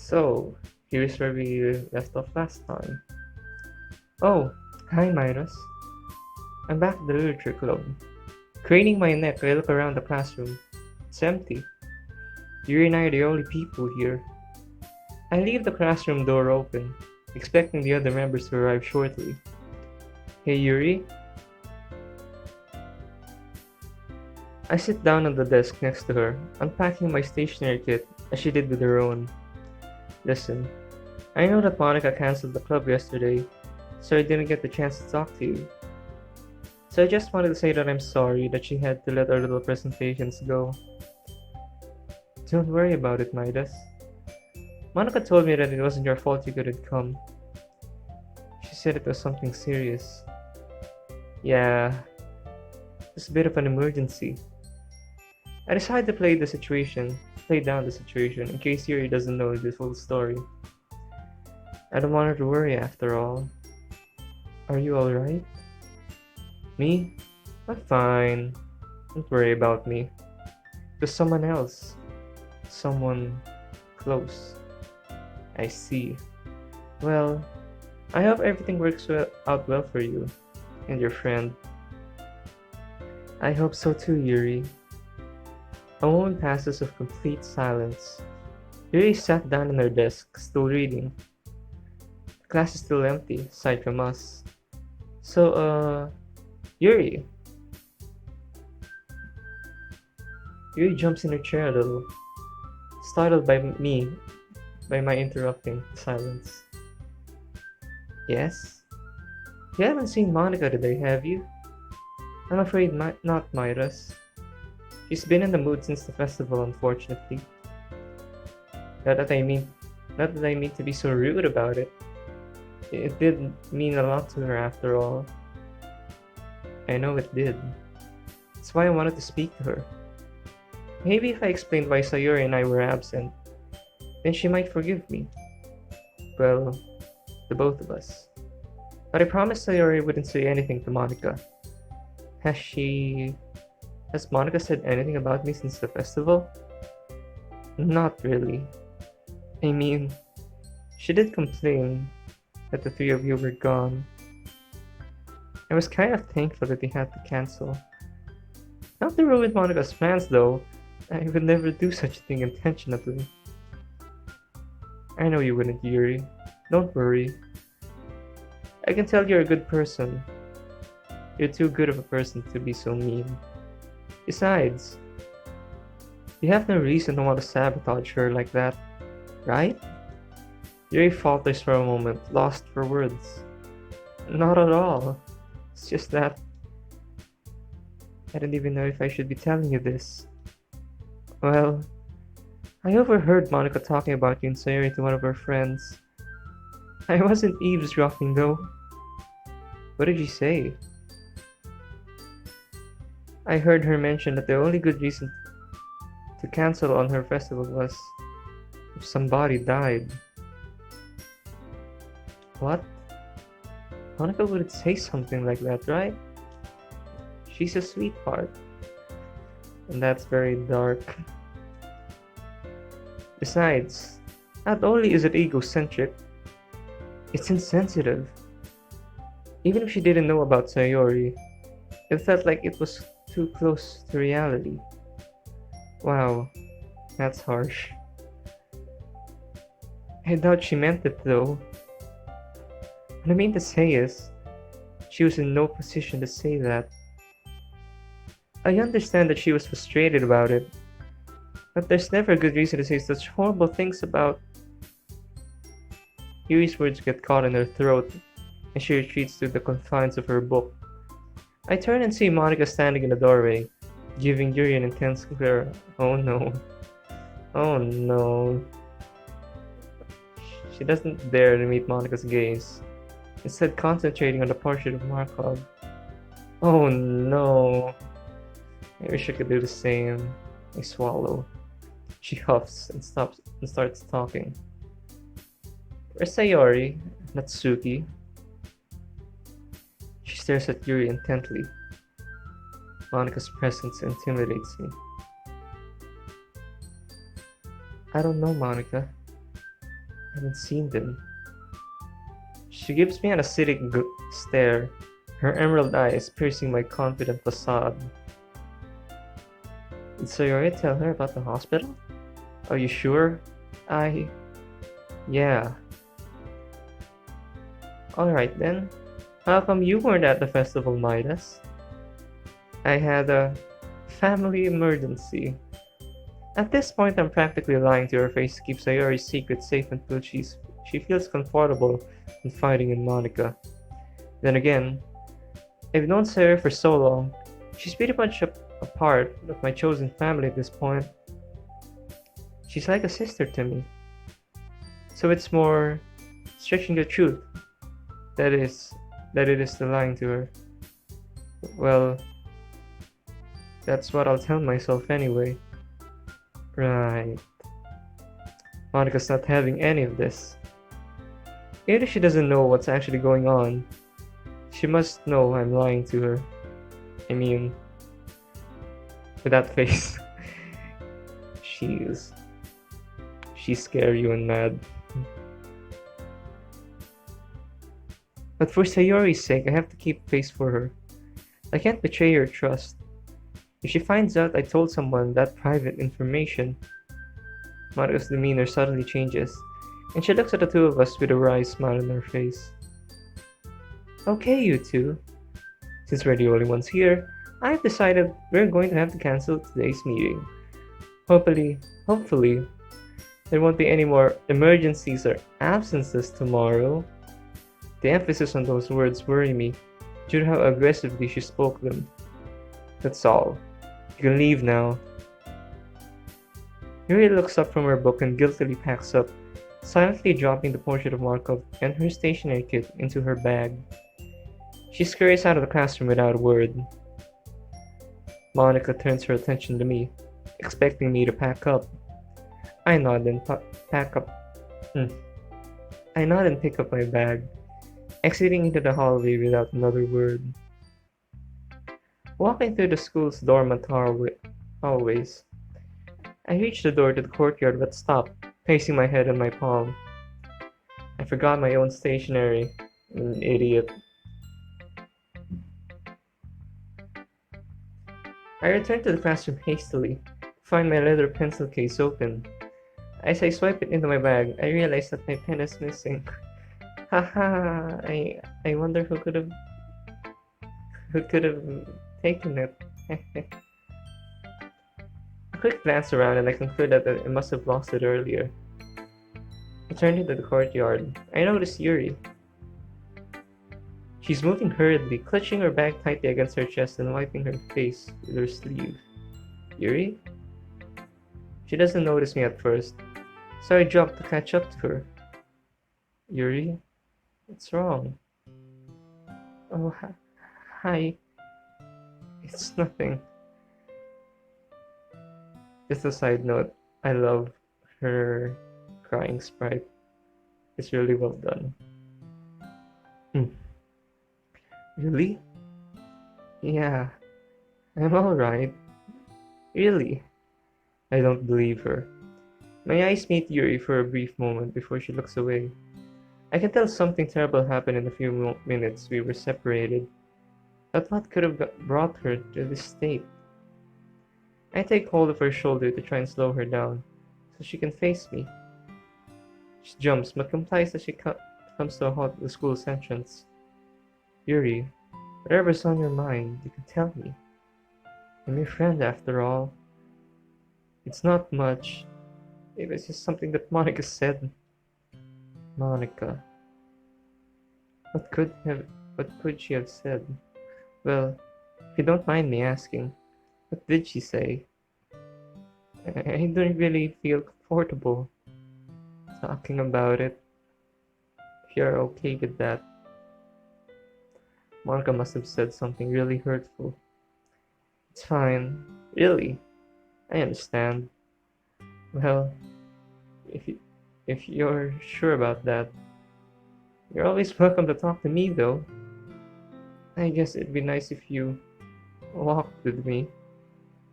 So, here's where we left off last time. Oh, hi Midas. I'm back at the literature club. Craning my neck, I look around the classroom. It's empty. Yuri and I are the only people here. I leave the classroom door open, expecting the other members to arrive shortly. Hey Yuri. I sit down on the desk next to her, unpacking my stationery kit as she did with her own. Listen, I know that Monica canceled the club yesterday, so I didn't get the chance to talk to you. So I just wanted to say that I'm sorry that she had to let our little presentations go. Don't worry about it, Midas. Monica told me that it wasn't your fault you couldn't come. She said it was something serious. Yeah, it's a bit of an emergency. I decided to play down the situation in case Yuri doesn't know the full story. I don't want her to worry after all. Are you alright? Me? I'm fine. Don't worry about me. To someone else. Someone close. I see. Well, I hope everything works out well for you and your friend. I hope so too, Yuri. A moment passes of complete silence. Yuri sat down on her desk, still reading. The class is still empty, aside from us. So, Yuri. Yuri jumps in her chair a little, startled by my interrupting silence. Yes? You haven't seen Monica today, have you? I'm afraid not, Midas. She's been in the mood since the festival, unfortunately. Not that I mean, not that I mean to be so rude about it. It did mean a lot to her after all. I know it did. That's why I wanted to speak to her. Maybe if I explained why Sayori and I were absent, then she might forgive me. Well, the both of us. But I promised Sayori wouldn't say anything to Monica. Has Monica said anything about me since the festival? Not really. I mean, she did complain that the three of you were gone. I was kind of thankful that they had to cancel. Not to ruin Monica's plans though, I would never do such a thing intentionally. I know you wouldn't, Yuri. Don't worry. I can tell you're a good person. You're too good of a person to be so mean. Besides, you have no reason to want to sabotage her like that, right? Yuri falters for a moment, lost for words. Not at all. It's just that I don't even know if I should be telling you this. Well, I overheard Monica talking about you and Sayori to one of her friends. I wasn't eavesdropping though. What did she say? I heard her mention that the only good reason to cancel on her festival was if somebody died. What? Monica wouldn't say something like that, right? She's a sweetheart. And that's very dark. Besides, not only is it egocentric, it's insensitive. Even if she didn't know about Sayori, it felt like it was too close to reality. Wow, that's harsh. I doubt she meant it though. What I mean to say is, she was in no position to say that. I understand that she was frustrated about it, but there's never a good reason to say such horrible things about. Yuri's words get caught in her throat, and she retreats to the confines of her book. I turn and see Monica standing in the doorway, giving Yuri an intense glare. Oh no. Oh no. She doesn't dare to meet Monica's gaze, instead concentrating on the portrait of Markov. Oh no. I wish I could do the same. I swallow. She huffs and starts talking. Where's Sayori? Natsuki? She stares at Yuri intently. Monica's presence intimidates me. I don't know, Monica. I haven't seen them. She gives me an acidic stare, her emerald eyes piercing my confident facade. Did Sayori tell her about the hospital? Are you sure? I... Yeah. Alright then. How come you weren't at the festival, Midas? I had a family emergency. At this point, I'm practically lying to her face to keep Sayori's secret safe until she feels comfortable confiding in Monica. Then again, I've known Sayori for so long, she's pretty much a part of my chosen family at this point. She's like a sister to me. So it's more stretching the truth that it is the lying to her. Well, that's what I'll tell myself anyway. Right. Monica's not having any of this. Even if she doesn't know what's actually going on, she must know I'm lying to her. I mean, with that face. She's scary and mad. But for Sayori's sake, I have to keep face for her. I can't betray her trust. If she finds out I told someone that private information, Mario's demeanor suddenly changes, and she looks at the two of us with a wry smile on her face. Okay, you two. Since we're the only ones here, I've decided we're going to have to cancel today's meeting. Hopefully, there won't be any more emergencies or absences tomorrow. The emphasis on those words worry me due to how aggressively she spoke them. That's all. You can leave now. Yuri looks up from her book and guiltily packs up, silently dropping the portrait of Markov and her stationery kit into her bag. She scurries out of the classroom without a word. Monica turns her attention to me, expecting me to pack up. I nod and pick up my bag, exiting into the hallway without another word. Walking through the school's dormant hallways, I reached the door to the courtyard but stopped, placing my head on my palm. I forgot my own stationery. I'm an idiot. I returned to the classroom hastily, to find my leather pencil case open. As I swipe it into my bag, I realize that my pen is missing. Haha, I wonder who could have taken it. A quick glance around and I conclude that I must have lost it earlier. I turned into the courtyard. I noticed Yuri. She's moving hurriedly, clutching her bag tightly against her chest and wiping her face with her sleeve. Yuri? She doesn't notice me at first, so I jump to catch up to her. Yuri? What's wrong? Oh, hi. It's nothing. Just a side note, I love her crying sprite. It's really well done. Really? Yeah, I'm alright. Really? I don't believe her. My eyes meet Yuri for a brief moment before she looks away. I can tell something terrible happened in the few minutes we were separated. But what could have brought her to this state? I take hold of her shoulder to try and slow her down, so she can face me. She jumps, but complies as she comes to a halt at the school's entrance. Yuri, whatever's on your mind, you can tell me. I'm your friend after all. It's not much. It was just something that Monica said. Monica. What could she have said? Well, if you don't mind me asking, what did she say? I don't really feel comfortable talking about it. If you're okay with that. Monica must have said something really hurtful. It's fine. Really. I understand. Well, if you're sure about that, you're always welcome to talk to me though. I guess it'd be nice if you walked with me.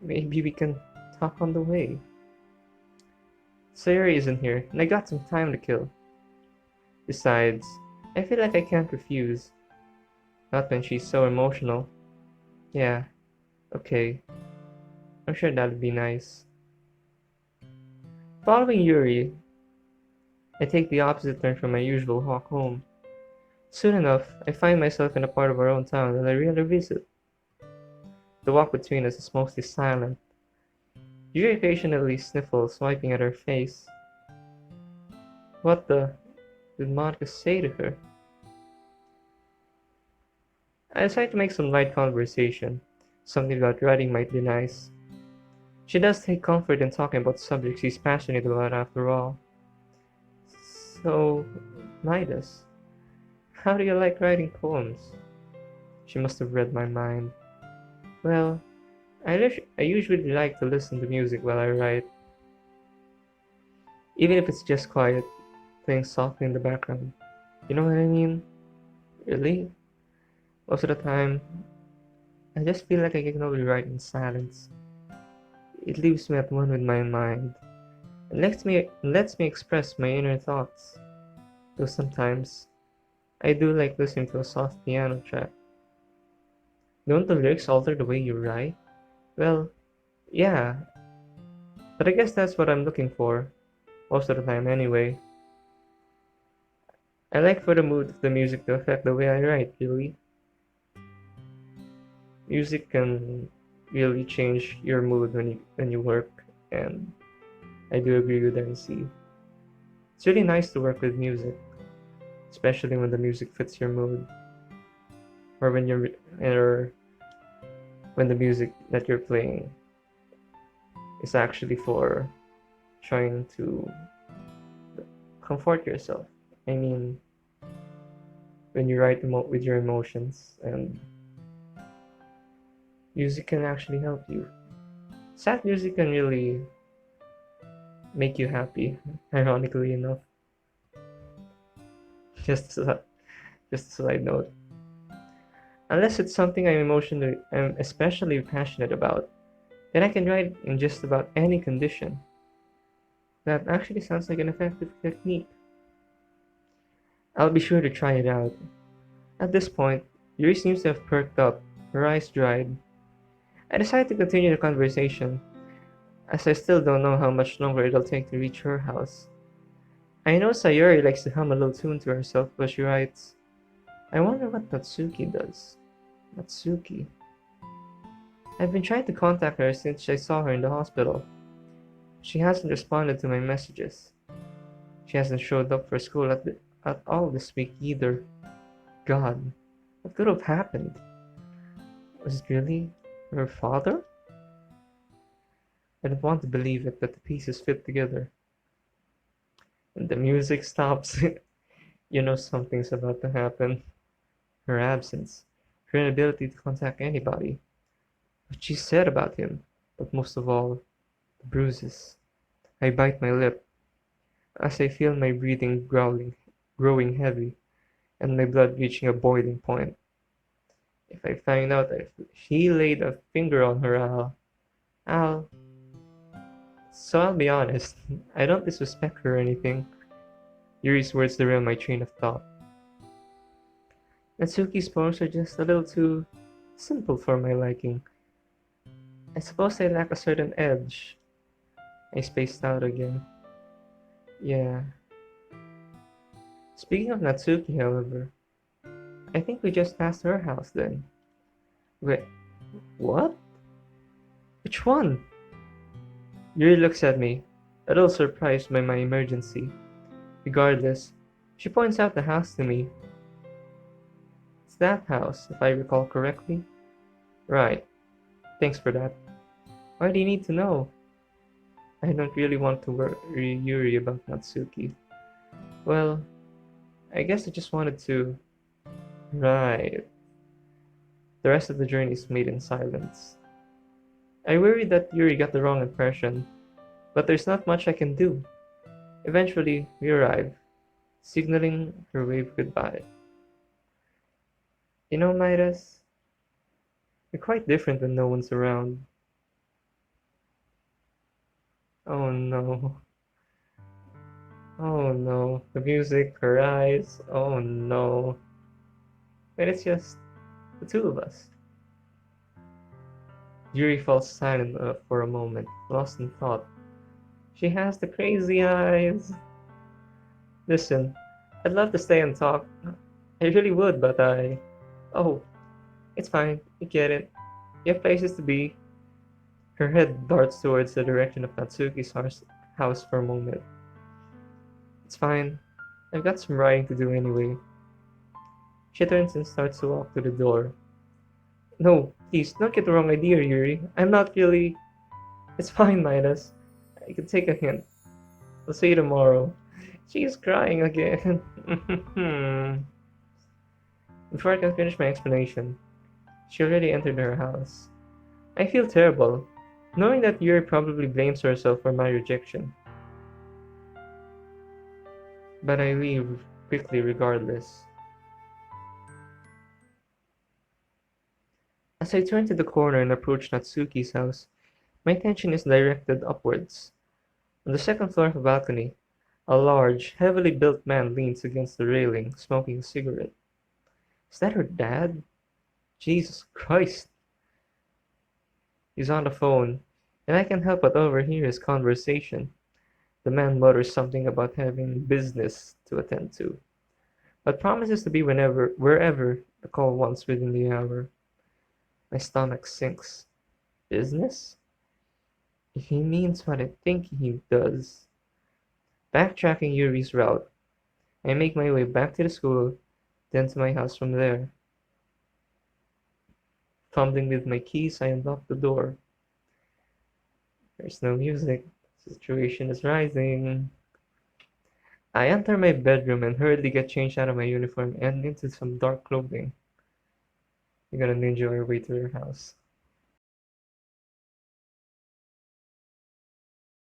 Maybe we can talk on the way. Sayori isn't here, and I got some time to kill. Besides, I feel like I can't refuse. Not when she's so emotional. Yeah, okay. I'm sure that'd be nice. Following Yuri, I take the opposite turn from my usual walk home. Soon enough, I find myself in a part of our own town that I rarely visit. The walk between us is mostly silent. Yuri occasionally sniffles, wiping at her face. What the did Monica say to her? I decide to make some light conversation. Something about writing might be nice. She does take comfort in talking about subjects she's passionate about after all. So, Midas, how do you like writing poems? She must have read my mind. Well, I usually like to listen to music while I write, even if it's just quiet, playing softly in the background. You know what I mean? Really? Most of the time, I just feel like I can only write in silence. It leaves me at one with my mind, and lets me express my inner thoughts. Though sometimes, I do like listening to a soft piano track. Don't the lyrics alter the way you write? Well, yeah, but I guess that's what I'm looking for, most of the time anyway. I like for the mood of the music to affect the way I write, really. Music can really change your mood when you work, and I do agree with NC. It's really nice to work with music, especially when the music fits your mood, or or when the music that you're playing is actually for trying to comfort yourself. I mean, when you write with your emotions, and music can actually help you. Sad music can really make you happy, ironically enough. Just as a, just a side note. Unless it's something I'm especially passionate about, then I can write in just about any condition. That actually sounds like an effective technique. I'll be sure to try it out. At this point, Yuri seems to have perked up, her eyes dried. I decide to continue the conversation, as I still don't know how much longer it'll take to reach her house. I know Sayuri likes to hum a little tune to herself, but she writes, I wonder what Natsuki does. Natsuki. I've been trying to contact her since I saw her in the hospital. She hasn't responded to my messages. She hasn't showed up for school at all this week either. God, what could have happened? Was it really her father? I don't want to believe it, but the pieces fit together. And the music stops. You know something's about to happen. Her absence, her inability to contact anybody, what she said about him, but most of all, the bruises. I bite my lip as I feel my breathing growing heavy, and my blood reaching a boiling point. If I find out that she laid a finger on her, I'll. So I'll be honest, I don't disrespect her or anything. Yuri's words derail my train of thought. Natsuki's poems are just a little too simple for my liking. I suppose they lack a certain edge. I spaced out again. Yeah. Speaking of Natsuki, however, I think we just passed her house then. Wait, what? Which one? Yuri looks at me, a little surprised by my emergency. Regardless, she points out the house to me. It's that house, if I recall correctly. Right, thanks for that. Why do you need to know? I don't really want to worry Yuri about Natsuki. Well, I guess I just wanted to. Right. The rest of the journey is made in silence. I worry that Yuri got the wrong impression, but there's not much I can do. Eventually, we arrive, signaling her wave goodbye. You know, Midas, you're quite different when no one's around. Oh no. Oh no, the music, her eyes. Oh no. But it's just the two of us. Yuri falls silent for a moment, lost in thought. She has the crazy eyes. Listen, I'd love to stay and talk. I really would, but I. Oh, it's fine. You get it. You have places to be. Her head darts towards the direction of Natsuki's house for a moment. It's fine. I've got some writing to do anyway. She turns and starts to walk to the door. No, please, don't get the wrong idea, Yuri. I'm not really. It's fine, Midas. I can take a hint. I'll see you tomorrow. She's crying again. Before I can finish my explanation, she already entered her house. I feel terrible, knowing that Yuri probably blames herself for my rejection, but I leave quickly regardless. As I turn to the corner and approach Natsuki's house, my attention is directed upwards. On the second floor of a balcony, a large, heavily built man leans against the railing, smoking a cigarette. Is that her dad? Jesus Christ! He's on the phone, and I can't help but overhear his conversation. The man mutters something about having business to attend to, but promises to be wherever the call wants within the hour. My stomach sinks. Business? If he means what I think he does. Backtracking Yuri's route, I make my way back to the school, then to my house from there. Fumbling with my keys, I unlock the door. There's no music. The situation is rising. I enter my bedroom and hurriedly get changed out of my uniform and into some dark clothing. We're gonna ninja our way to her house.